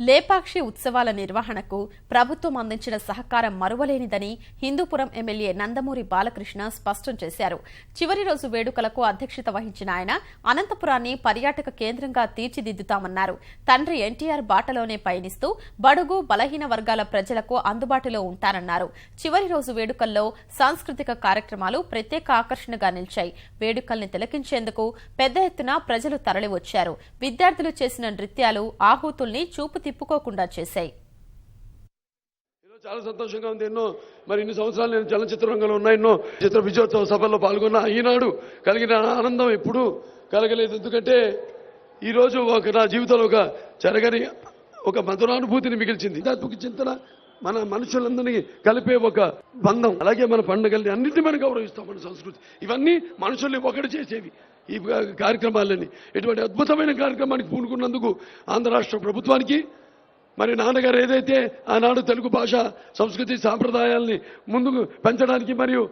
లేపాక్షి ఉత్సవాల నిర్వహణకు ప్రభుత్వం అందించిన సహకారం మరువలేనిదని హిందూపురం ఎమ్మెల్యే నందమూరి బాలకృష్ణ స్పష్టం చేశారు. చివరి రోజు వేడుకలకు అధ్యక్షత వహించిన ఆయన అనంతపురాన్ని పర్యాటక కేంద్రంగా తీర్చిదిద్దుతామన్నారు. తండ్రి ఎన్టీఆర్ బాటలోనే పయనిస్తూ బడుగు బలహీన వర్గాల ప్రజలకు అందుబాటులో ఉంటారన్నారు. చివరి రోజు వేడుకల్లో సాంస్కృతిక కార్యక్రమాలు ప్రత్యేక ఆకర్షణగా నిలిచాయి. వేడుకల్ని తిలకించేందుకు పెద్ద ఎత్తున ప్రజలు తరలివచ్చారు. విద్యార్థులు చేసిన నృత్యాలు ఆహూతుల్ని చూపు తిప్పుకోకుండా చేశాయి. చాలా సంతోషంగా ఉంది. ఇన్ని సంవత్సరాలు నేను చలనచిత్ర రంగంలో ఉన్నా, ఎన్నో చిత్ర విజయోత్సవ సభల్లో పాల్గొన్నా. ఈనాడు కలిగిన ఆనందం ఎప్పుడూ కలగలేదు. ఎందుకంటే ఈరోజు నా జీవితంలో ఒక చెరగని ఒక మధురానుభూతిని మిగిల్చింది. ఆధ్యాత్మిక చింతన మన మనుషులందరినీ కలిపే ఒక బంధం. అలాగే మన పండుగల్ని అన్నింటినీ మనం గౌరవిస్తాం. మన సంస్కృతి ఇవన్నీ మనుషుల్ని ఒకటి చేసేవి. ఈ కార్యక్రమాలని ఇటువంటి అద్భుతమైన కార్యక్రమానికి పూనుకున్నందుకు ఆంధ్ర రాష్ట్ర ప్రభుత్వానికి, మరి నాన్నగారు ఏదైతే ఆనాడు తెలుగు భాష సంస్కృతి సాంప్రదాయాల్ని ముందుకు పెంచడానికి మరియు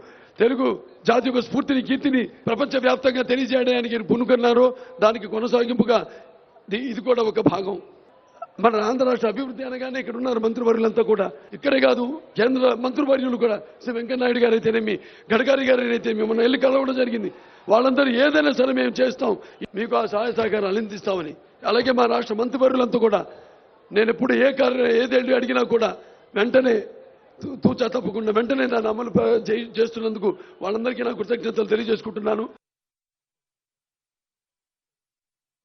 తెలుగు జాతి యొక్క స్ఫూర్తిని కీర్తిని ప్రపంచవ్యాప్తంగా తెలియజేయడానికి పూనుకున్నారో దానికి కొనసాగింపుగా ఇది కూడా ఒక భాగం. మన ఆంధ్ర రాష్ట్ర అభివృద్ధి అనగానే ఇక్కడ ఉన్నారు మంత్రివర్యులంతా కూడా. ఇక్కడే కాదు, కేంద్ర మంత్రివర్యులు కూడా శ్రీ వెంకయ్యనాయుడు గారు అయితేనేమి, గడ్కరీ గారు అయితే మిమ్మల్ని వెళ్ళి కలవడం జరిగింది. వాళ్ళందరూ ఏదైనా సరే మేము చేస్తాం, మీకు ఆ సహాయ సహకారాలు అందిస్తామని. అలాగే మా రాష్ట్ర మంత్రివర్యులంతా కూడా నేను ఎప్పుడు ఏదేళ్ళు అడిగినా కూడా వెంటనే తూచా తప్పకుండా వెంటనే నన్ను అమలు చేస్తున్నందుకు వాళ్ళందరికీ నా కృతజ్ఞతలు తెలియజేసుకుంటున్నాను.